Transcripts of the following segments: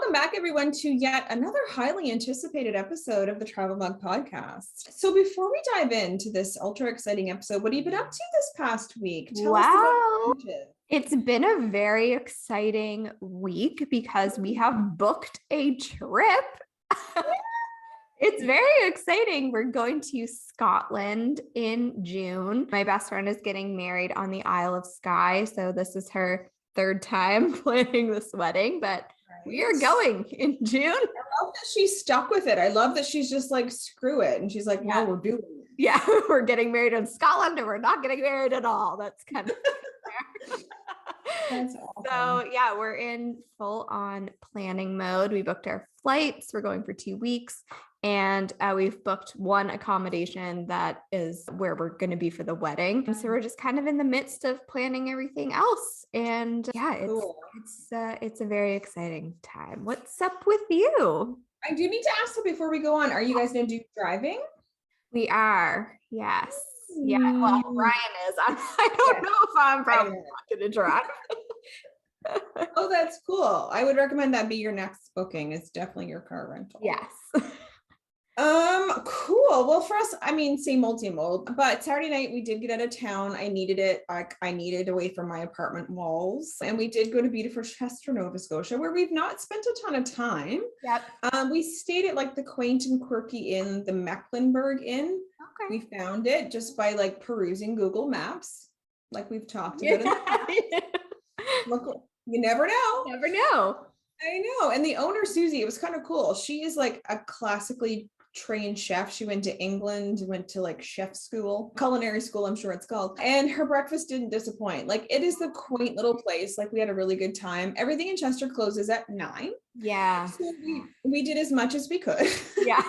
welcome back, everyone, to yet another highly anticipated episode of the Travel Mug Podcast. So before we dive into this ultra exciting episode, what have you been up to this past week? Tell us about it. It's been a very exciting week because we have booked a trip. It's very exciting. We're going to Scotland in June. My best friend is getting married on the Isle of Skye, so this is her third time planning this wedding, but we are going in June. I love that she's stuck with it. I love that she's just like, screw it. And she's like, well, we're doing it. Yeah, we're getting married in Scotland or we're not getting married at all. That's kind of That's awesome. So yeah, we're in full on planning mode. We booked our flights. We're going for 2 weeks. And we've booked one accommodation that is where we're going to be for the wedding. So we're just kind of in the midst of planning everything else. And yeah, it's a very exciting time. What's up with you? I do need to ask you before we go on, are you guys going to do driving? We are. Yes. Yeah. Well, Ryan is. I don't know if I'm probably not going to drive. Oh, that's cool. I would recommend that be your next booking. It's definitely your car rental. Yes. Cool. Well, for us, I mean, same old, but Saturday night we did get out of town. I needed it. I needed away from my apartment walls, and we did go to beautiful Chester, Nova Scotia, where we've not spent a ton of time. Yep. We stayed at like the quaint and quirky inn, the Mecklenburg Inn. Okay. We found it just by like perusing Google Maps, like we've talked about. Look, you never know. Never know. I know. And the owner, Susie, it was kind of cool. She is like a classically trained chef. She went to England, went to like chef school, culinary school, I'm sure it's called. And her breakfast didn't disappoint. Like, it is the quaint little place. Like, we had a really good time. Everything in Chester closes at 9. Yeah. So we did as much as we could. Yeah.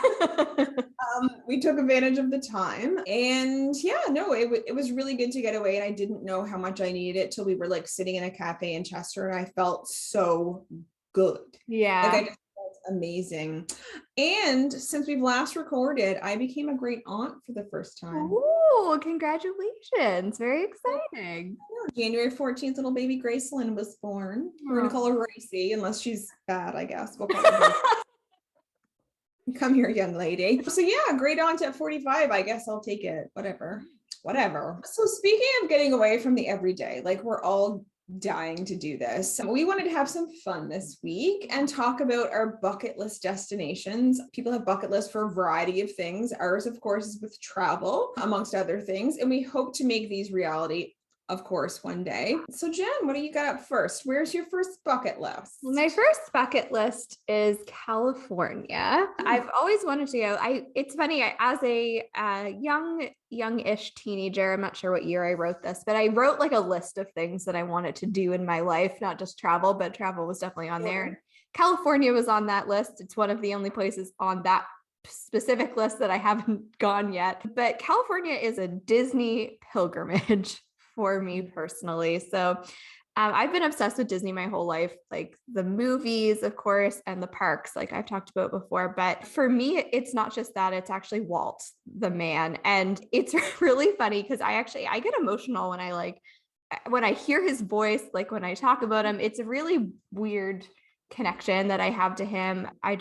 We took advantage of the time, and yeah, no, it was really good to get away. And I didn't know how much I needed it till we were like sitting in a cafe in Chester, and I felt so good. Yeah. Like, I just felt amazing. And since we've last recorded, I became a great aunt for the first time. Oh, congratulations. Very exciting. January 14th, little baby Gracelyn was born. We're going to call her Gracie, unless she's bad, I guess. We'll call her Come here, young lady. So yeah, great aunt at 45. I guess I'll take it. Whatever. So speaking of getting away from the everyday, like, we're all dying to do this. We wanted to have some fun this week and talk about our bucket list destinations. People have bucket lists for a variety of things. Ours, of course, is with travel, amongst other things. And we hope to make these reality, of course, one day. So Jen, what do you got up first? Where's your first bucket list? My first bucket list is California. I've always wanted to go. It's funny, as a youngish teenager, I'm not sure what year I wrote this, but I wrote like a list of things that I wanted to do in my life, not just travel, but travel was definitely on there. And California was on that list. It's one of the only places on that specific list that I haven't gone yet. But California is a Disney pilgrimage for me personally. So I've been obsessed with Disney my whole life, like the movies, of course, and the parks, like I've talked about before. But for me, it's not just that, it's actually Walt, the man. And it's really funny because I get emotional when I hear his voice, like when I talk about him. It's a really weird connection that I have to him. I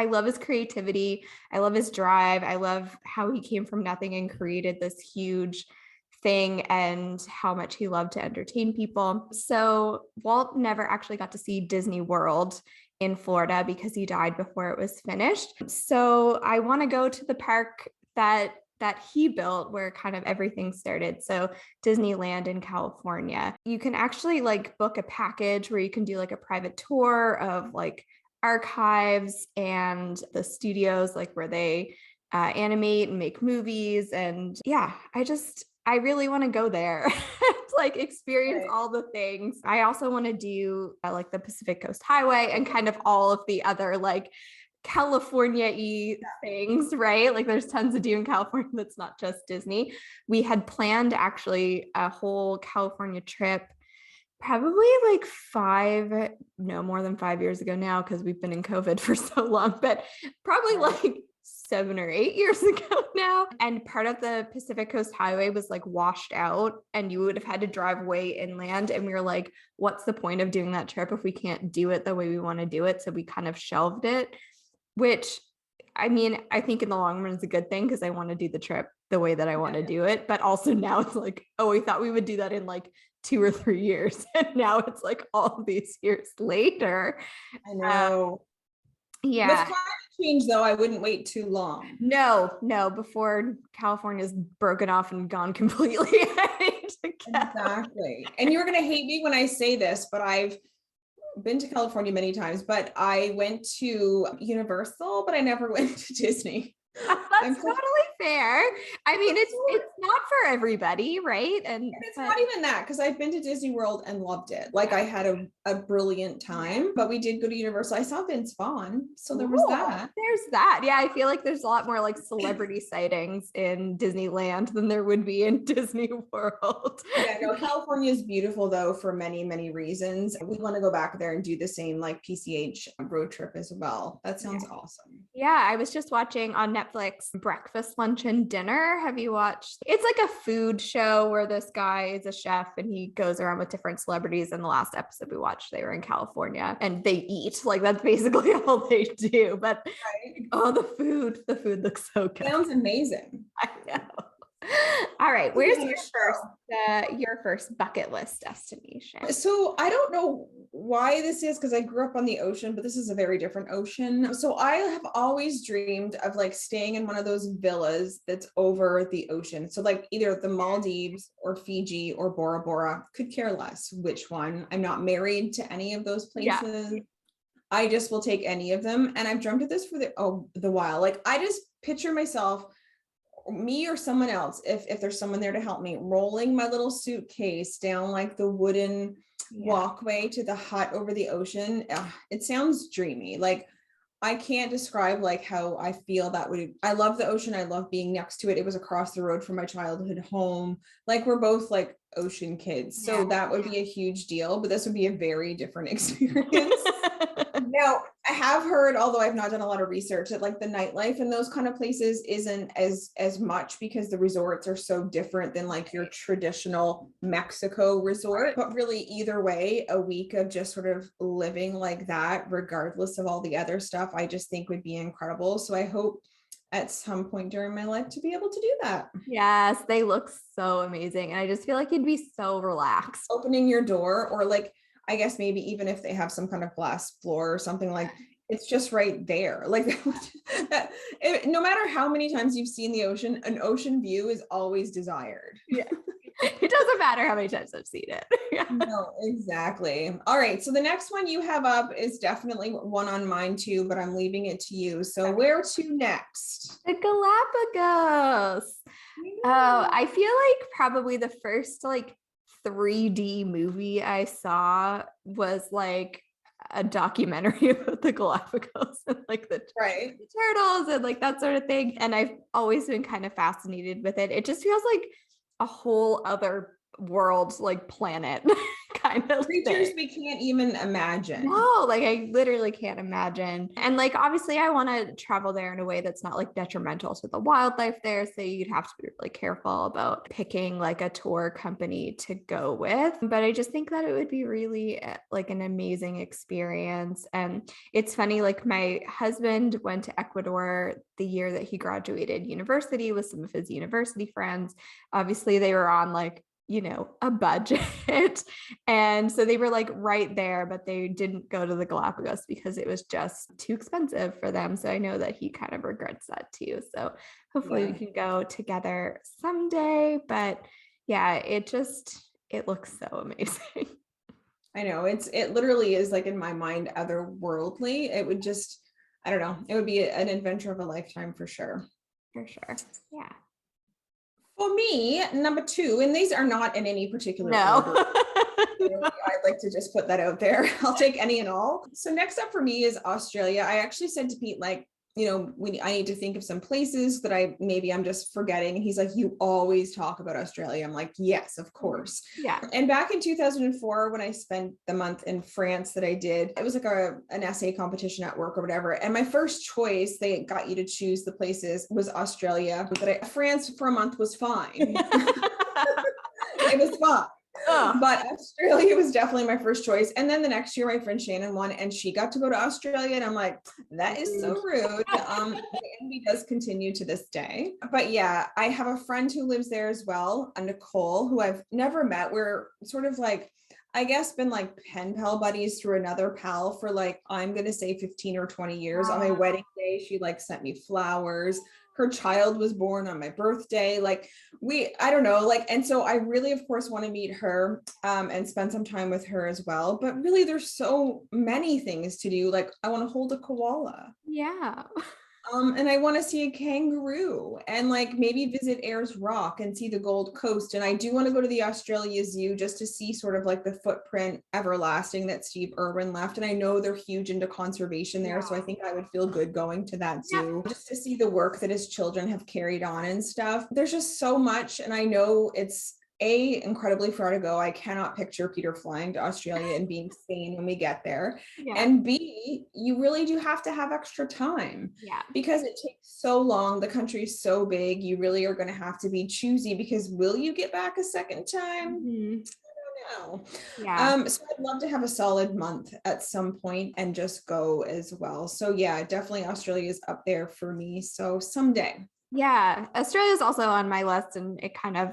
love his creativity. I love his drive. I love how he came from nothing and created this huge thing, and how much he loved to entertain people. So Walt never actually got to see Disney World in Florida because he died before it was finished. So I want to go to the park that he built, where kind of everything started. So Disneyland in California. You can actually like book a package where you can do like a private tour of like archives and the studios, like where they animate and make movies. And yeah, I really want to go there, like experience all the things. I also want to do like the Pacific Coast Highway and kind of all of the other like California-y things, right? Like there's tons to do in California that's not just Disney. We had planned actually a whole California trip, probably like more than 5 years ago now, because we've been in COVID for so long, but probably like 7 or 8 years ago now. And part of the Pacific Coast Highway was like washed out and you would have had to drive way inland. And we were like, what's the point of doing that trip if we can't do it the way we want to do it? So we kind of shelved it, which I mean, I think in the long run is a good thing because I want to do the trip the way that I want to do it. But also now it's like, oh, we thought we would do that in like 2 or 3 years. And now it's like all these years later. I know. Yeah. With climate change, though, I wouldn't wait too long. No, before California's broken off and gone completely. Exactly. And you're going to hate me when I say this, but I've been to California many times, but I went to Universal, but I never went to Disney. That's totally fair. I mean, it's not for everybody, right? And it's not even that, because I've been to Disney World and loved it. Like I had a brilliant time, but we did go to Universal. I saw Vince Vaughn, so there was that. There's that. Yeah, I feel like there's a lot more like celebrity sightings in Disneyland than there would be in Disney World. Yeah, no, California is beautiful though for many, many reasons. We want to go back there and do the same like PCH road trip as well. That sounds awesome. Yeah, I was just watching on Netflix Breakfast, Lunch, and Dinner. Have you watched? It's like a food show where this guy is a chef and he goes around with different celebrities. And the last episode we watched, they were in California and they eat. Like that's basically all they do. But oh, the food looks so good. Sounds amazing. I know. All right, where's your first bucket list destination? So I don't know why this is because I grew up on the ocean, but this is a very different ocean. So I have always dreamed of like staying in one of those villas that's over the ocean. So like either the Maldives or Fiji or Bora Bora, could care less which one. I'm not married to any of those places. Yeah. I just will take any of them. And I've dreamt of this for the while. Like I just picture myself, me or someone else, if there's someone there to help me, rolling my little suitcase down like the wooden walkway to the hut over the ocean. It sounds dreamy. Like I can't describe like how I feel that would. I love the ocean. I love being next to it. It was across the road from my childhood home. Like we're both like ocean kids. So that would be a huge deal, but this would be a very different experience. Now, I have heard, although I've not done a lot of research, that like the nightlife in those kind of places isn't as much because the resorts are so different than like your traditional Mexico resort. But really, either way, a week of just sort of living like that, regardless of all the other stuff, I just think would be incredible. So I hope at some point during my life to be able to do that. Yes, they look so amazing. And I just feel like you'd be so relaxed. Opening your door or like, I guess maybe even if they have some kind of glass floor or something, like it's just right there. Like no matter how many times you've seen the ocean, an ocean view is always desired. Yeah. It doesn't matter how many times I've seen it. No, exactly. All right. So the next one you have up is definitely one on mine too, but I'm leaving it to you. So where to next? The Galapagos. Oh, I feel like probably the first like 3D movie I saw was like a documentary about the Galapagos and like the turtles and like that sort of thing. And I've always been kind of fascinated with it. It just feels like a whole other world, like planet kind of creatures thing. We can't even imagine. No, like I literally can't imagine. And like obviously I want to travel there in a way that's not like detrimental to the wildlife there, so you'd have to be really careful about picking like a tour company to go with. But I just think that it would be really like an amazing experience. And it's funny, like my husband went to Ecuador the year that he graduated university with some of his university friends. Obviously they were on like, you know, a budget. And so they were like right there, but they didn't go to the Galapagos because it was just too expensive for them. So I know that he kind of regrets that too. So hopefully we can go together someday. But yeah, it looks so amazing. I know it literally is like in my mind, otherworldly. It would just, I don't know, it would be an adventure of a lifetime for sure. For sure. Yeah. For me, number 2, and these are not in any particular order. I'd like to just put that out there. I'll take any and all. So next up for me is Australia. I actually said to Pete, like, I need to think of some places that I'm just forgetting. And he's like, you always talk about Australia. I'm like, yes, of course. Yeah. And back in 2004, when I spent the month in France that I did, it was like an essay competition at work or whatever. And my first choice, they got you to choose the places, was Australia. But France for a month was fine. It was fun. Oh. But Australia was definitely my first choice. And then the next year, my friend Shannon won and she got to go to Australia. And I'm like, that is so rude. The envy does continue to this day. But yeah, I have a friend who lives there as well, Nicole, who I've never met. We're sort of like, I guess, been like pen pal buddies through another pal for like, I'm going to say 15 or 20 years. On my wedding day, she like sent me flowers. Her child was born on my birthday. Like I don't know, like, and so I really, of course, want to meet her and spend some time with her as well. But really, there's so many things to do. Like I want to hold a koala. Yeah. And I want to see a kangaroo and like maybe visit Ayers Rock and see the Gold Coast. And I do want to go to the Australia Zoo just to see sort of like the footprint everlasting that Steve Irwin left. And I know they're huge into conservation there. So I think I would feel good going to that zoo just to see the work that his children have carried on and stuff. There's just so much. And I know it's incredibly far to go. I cannot picture Peter flying to Australia and being sane when we get there. Yeah. And B, you really do have to have extra time. Yeah. Because it takes so long. The country's so big. You really are going to have to be choosy because will you get back a second time? Mm-hmm. I don't know. Yeah. So I'd love to have a solid month at some point and just go as well. So yeah, definitely Australia is up there for me. So someday. Yeah. Australia is also on my list and it kind of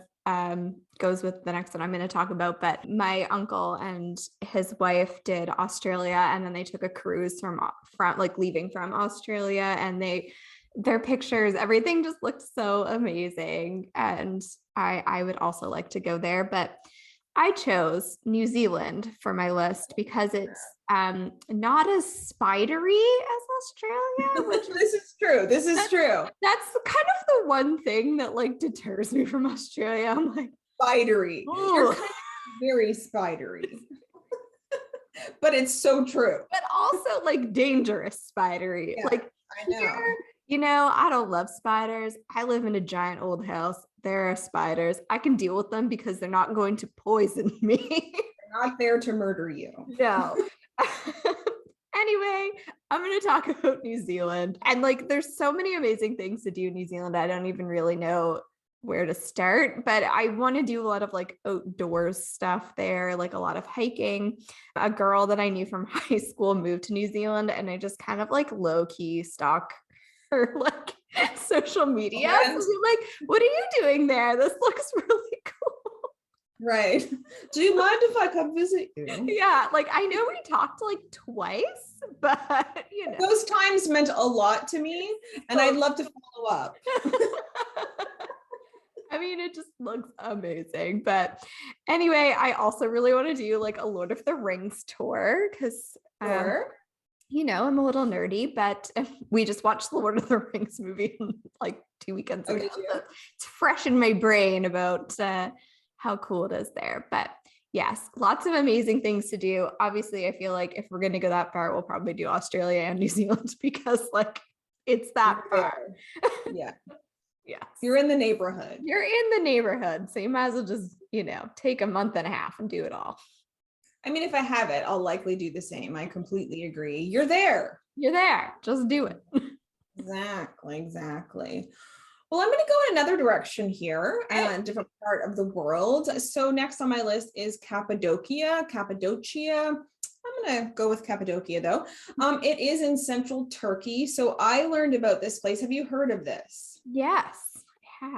goes with the next one I'm going to talk about, but my uncle and his wife did Australia and then they took a cruise from like leaving from Australia and their pictures, everything just looked so amazing. And I would also like to go there, but I chose New Zealand for my list because it's not as spidery as Australia. Which This is true. That's kind of the one thing that like deters me from Australia. I'm like, spidery. Ooh. You're kind of very spidery. But it's so true. But also like dangerous spidery. Yeah, like I know. Here, I don't love spiders. I live in a giant old house. There are spiders. I can deal with them because they're not going to poison me. They're not there to murder you. No. Anyway, I'm going to talk about New Zealand. And like, there's so many amazing things to do in New Zealand. I don't even really know where to start, but I want to do a lot of like outdoors stuff there, like a lot of hiking. A girl that I knew from high school moved to New Zealand and I just kind of like low key stalk her like social media. So I'm like, what are you doing there? This looks really cool. Right. Do you mind if I come visit you? Yeah. Like I know we talked like twice, but those times meant a lot to me and I'd love to follow up. I mean, it just looks amazing. But anyway, I also really want to do like a Lord of the Rings tour because I'm a little nerdy, but we just watched the Lord of the Rings movie like 2 weekends ago. So it's fresh in my brain about how cool it is there. But yes, lots of amazing things to do. Obviously, I feel like if we're going to go that far, we'll probably do Australia and New Zealand because like it's that far. Yeah. Yes. You're in the neighborhood. So you might as well just, take a month and a half and do it all. I mean, if I have it, I'll likely do the same. I completely agree. You're there. Just do it. Exactly. Well, I'm going to go in another direction here, a different part of the world. So next on my list is Cappadocia. I'm going to go with Cappadocia though. It is in central Turkey. So I learned about this place. Have you heard of this? Yes.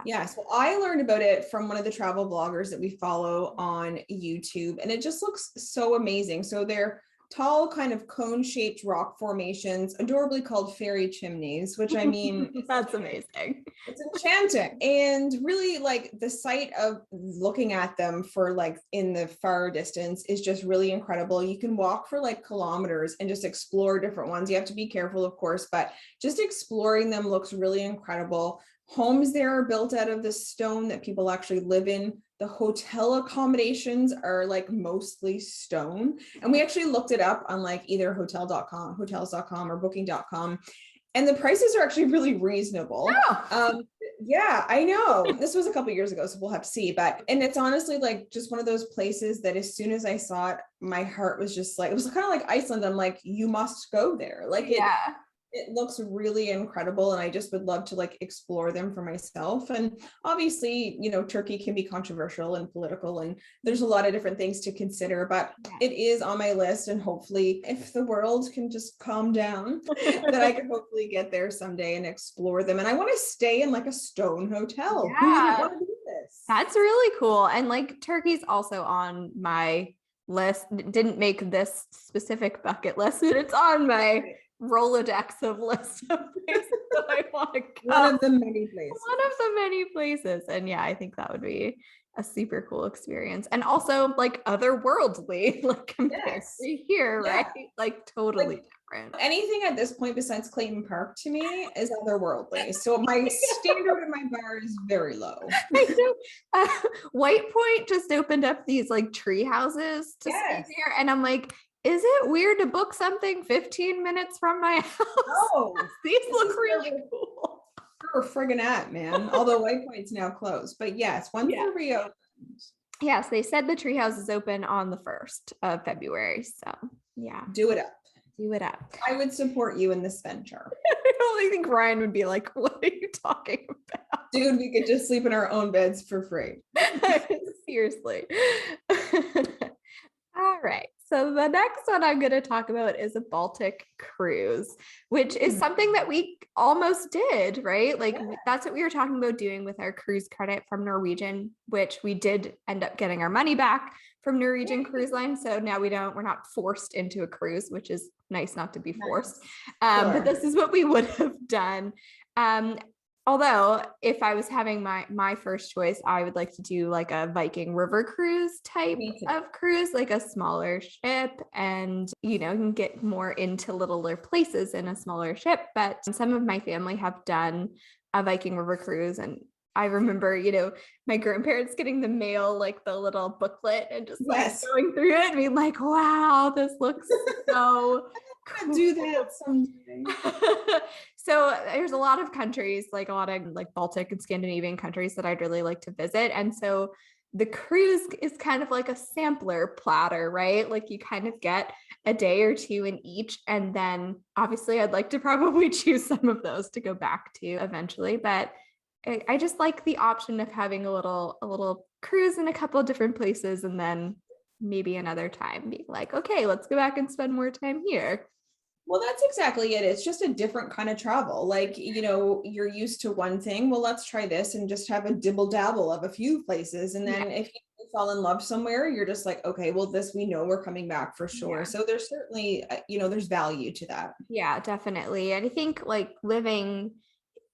Yes. Well, I learned about it from one of the travel bloggers that we follow on YouTube, and it just looks so amazing. So they're tall, kind of cone-shaped rock formations, adorably called fairy chimneys, which I mean, that's amazing. It's enchanting. And really like the sight of looking at them for like in the far distance is just really incredible. You can walk for like kilometers and just explore different ones. You have to be careful, of course, but just exploring them looks really incredible. Homes there are built out of the stone that people actually live in. The hotel accommodations are like mostly stone. And we actually looked it up on like either hotels.com or booking.com. And the prices are actually really reasonable. Oh. Yeah, I know. This was a couple years ago, so we'll have to see. And it's honestly like just one of those places that as soon as I saw it, my heart was just like, it was kind of like Iceland. I'm like, you must go there. Like Yeah. it looks really incredible, and I just would love to like explore them for myself. And obviously, Turkey can be controversial and political, and there's a lot of different things to consider, but it is on my list. And hopefully, if the world can just calm down, that I can hopefully get there someday and explore them. And I want to stay in like a stone hotel. Who wouldn't want to do this? That's really cool. And like Turkey's also on my list. Didn't make this specific bucket list, but it's on my Rolodex of list of places that I want to go. One of the many places. One of the many places. And yeah, I think that would be a super cool experience. And also like otherworldly, like compared to here, right? Like totally different. Anything at this point besides Clayton Park to me is otherworldly. So my standard in my bar is very low. I know. White Point just opened up these like tree houses to stay there. And I'm like, is it weird to book something 15 minutes from my house? No, these look really cool. We're friggin' at, man. Although White Point's now closed, but yes, once they're reopened. Yes, they said the treehouse is open on the 1st of February. So yeah, do it up. Do it up. I would support you in this venture. I only think Ryan would be like, "What are you talking about, dude? We could just sleep in our own beds for free." Seriously. All right. So the next one I'm going to talk about is a Baltic cruise, which is something that we almost did, right? Like that's what we were talking about doing with our cruise credit from Norwegian, which we did end up getting our money back from Norwegian Cruise Line. So now we're not forced into a cruise, which is nice not to be forced. But this is what we would have done. Although if I was having my first choice, I would like to do like a Viking river cruise type of cruise, like a smaller ship, and you can get more into littler places in a smaller ship. But some of my family have done a Viking river cruise, and I remember, my grandparents getting the mail, like the little booklet, and just like going through it and being like, wow, this looks so cool. Do that someday. So there's a lot of countries, like a lot of like Baltic and Scandinavian countries that I'd really like to visit. And so the cruise is kind of like a sampler platter, right? Like you kind of get a day or two in each. And then obviously I'd like to probably choose some of those to go back to eventually. But I just like the option of having a little cruise in a couple of different places, and then maybe another time being like, okay, let's go back and spend more time here. Well, that's exactly it. It's just a different kind of travel. Like, you're used to one thing. Well, let's try this and just have a dibble dabble of a few places. And then if you fall in love somewhere, you're just like, okay, well, this, we know we're coming back for sure. Yeah. So there's certainly, there's value to that. Yeah, definitely. And I think like living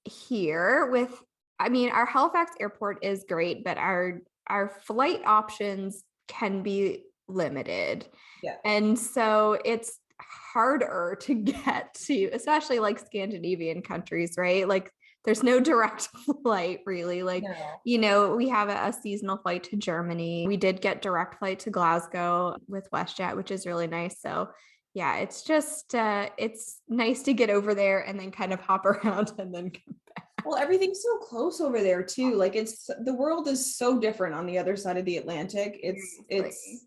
here our Halifax airport is great, but our flight options can be limited. Yeah. And so it's harder to get to, especially like Scandinavian countries, right? Like there's no direct flight really. Like, we have a seasonal flight to Germany. We did get direct flight to Glasgow with WestJet, which is really nice. So yeah, it's just, it's nice to get over there and then kind of hop around and then come back. Well, everything's so close over there too. Like the world is so different on the other side of the Atlantic. It's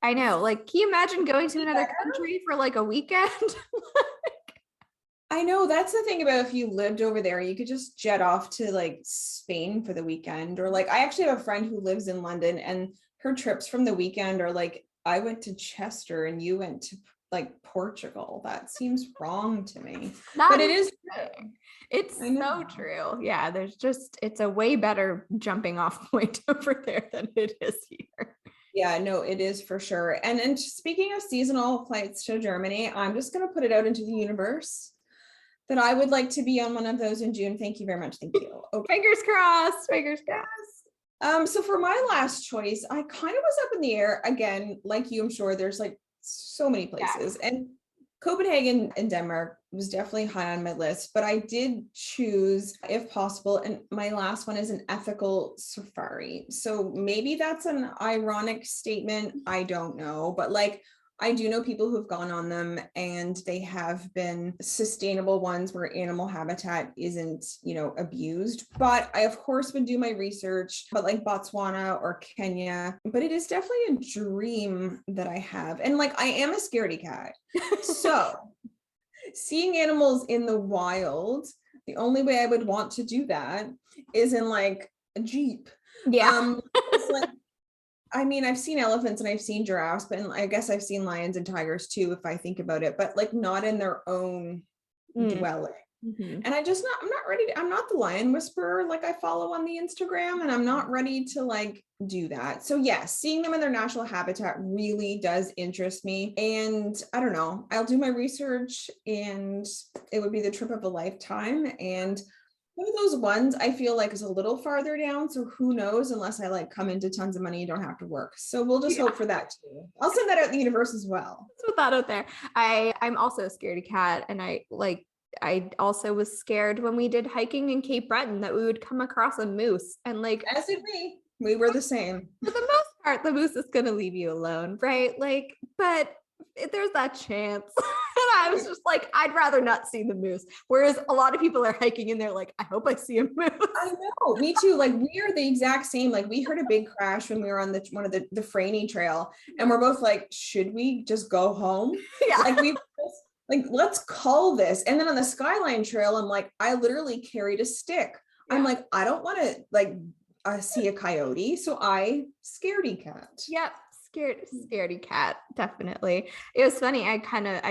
I know. Like, can you imagine going to another country for like a weekend? I know, that's the thing about if you lived over there, you could just jet off to like Spain for the weekend, or like I actually have a friend who lives in London, and her trips from the weekend are like, I went to Chester and you went to like Portugal. That seems wrong to me. But it is true. It's so true. Yeah, it's a way better jumping off point over there than it is here. Yeah, no, it is for sure. And speaking of seasonal flights to Germany, I'm just going to put it out into the universe that I would like to be on one of those in June. Thank you very much. Thank you. Okay. Fingers crossed. Fingers crossed. So for my last choice, I kind of was up in the air again, like you, I'm sure there's like so many places, and Copenhagen in Denmark was definitely high on my list, but I did choose, if possible, and my last one is an ethical safari. So maybe that's an ironic statement. I don't know, but like, I do know people who've gone on them, and they have been sustainable ones where animal habitat isn't, abused. But I, of course, would do my research, but like Botswana or Kenya. But it is definitely a dream that I have. And like, I am a scaredy cat. So seeing animals in the wild, the only way I would want to do that is in like a Jeep. Yeah. It's like, I mean, I've seen elephants and I've seen giraffes, but I guess I've seen lions and tigers too, if I think about it, but like not in their own dwelling. Mm-hmm. And I'm not ready I'm not the lion whisperer like I follow on the Instagram, and I'm not ready to like do that. So yes, seeing them in their natural habitat really does interest me. And I don't know, I'll do my research, and it would be the trip of a lifetime. And one of those ones I feel like is a little farther down. So who knows, unless I like come into tons of money, you don't have to work. So we'll just hope for that too. I'll send that out in the universe as well. Let's put that out there. I'm also a scaredy cat, and I also was scared when we did hiking in Cape Breton that we would come across a moose, and like, as did we were the same. For the most part, the moose is going to leave you alone, right? Like, but there's that chance. And I was just like, I'd rather not see the moose. Whereas a lot of people are hiking and they're like, I hope I see a moose. I know, me too. Like, we are the exact same. Like, we heard a big crash when we were on one of the Franey trail, and we're both like, should we just go home? Yeah. Like, let's call this. And then on the Skyline Trail, I'm like, I literally carried a stick. Yeah. I'm like, I don't want to like see a coyote, so I scaredy cat. Yep. Scaredy cat, definitely. It was funny. I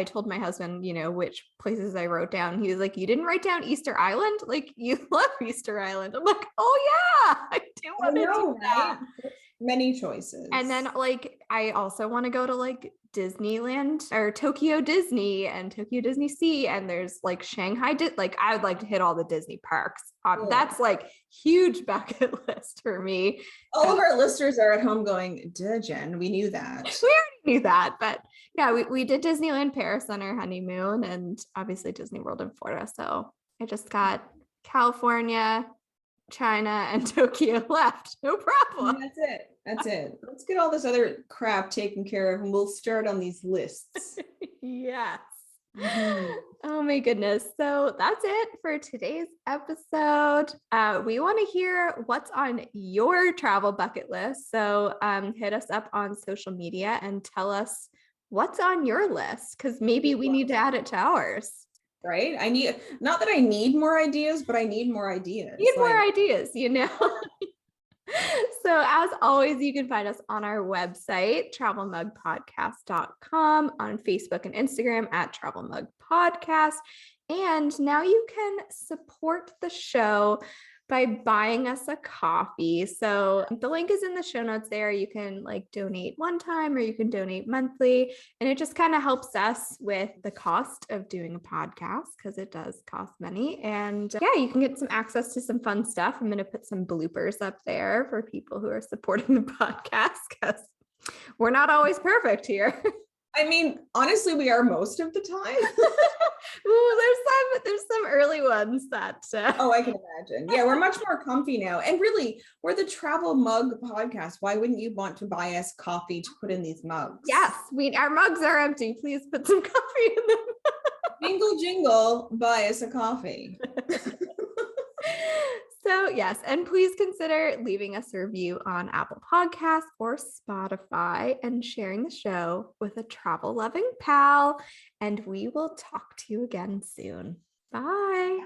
told my husband, which places I wrote down. He was like, "You didn't write down Easter Island? Like, you love Easter Island." I'm like, "Oh yeah, I do want to do that." Right? Many choices. And then like, I also want to go to like Disneyland or Tokyo Disney and Tokyo Disney Sea, and there's like Shanghai. Like, I would like to hit all the Disney parks. That's like huge bucket list for me. All of our listeners are at home going, "Duh, Jen, we knew that." We already knew that, but yeah, we did Disneyland Paris on our honeymoon, and obviously Disney World in Florida. So I just got California, China, and Tokyo left. No problem. That's it. Let's get all this other crap taken care of, and we'll start on these lists. Yes. Mm-hmm. Oh my goodness. So that's it for today's episode. We want to hear what's on your travel bucket list. So hit us up on social media and tell us what's on your list, because maybe we need to add it to ours. Right? Not that I need more ideas, but I need more ideas. More ideas, So as always, you can find us on our website, travelmugpodcast.com, on Facebook and Instagram at Travel Mug Podcast. And now you can support the show by buying us a coffee. So the link is in the show notes there. You can like donate one time or you can donate monthly. And it just kind of helps us with the cost of doing a podcast, because it does cost money. And yeah, you can get some access to some fun stuff. I'm going to put some bloopers up there for people who are supporting the podcast, because we're not always perfect here. I mean, honestly, we are most of the time. Ooh, there's some early ones that. Oh, I can imagine. Yeah, we're much more comfy now. And really, we're the Travel Mug Podcast. Why wouldn't you want to buy us coffee to put in these mugs? Yes, our mugs are empty. Please put some coffee in them. Jingle, jingle, buy us a coffee. So yes, and please consider leaving us a review on Apple Podcasts or Spotify and sharing the show with a travel-loving pal. And we will talk to you again soon. Bye.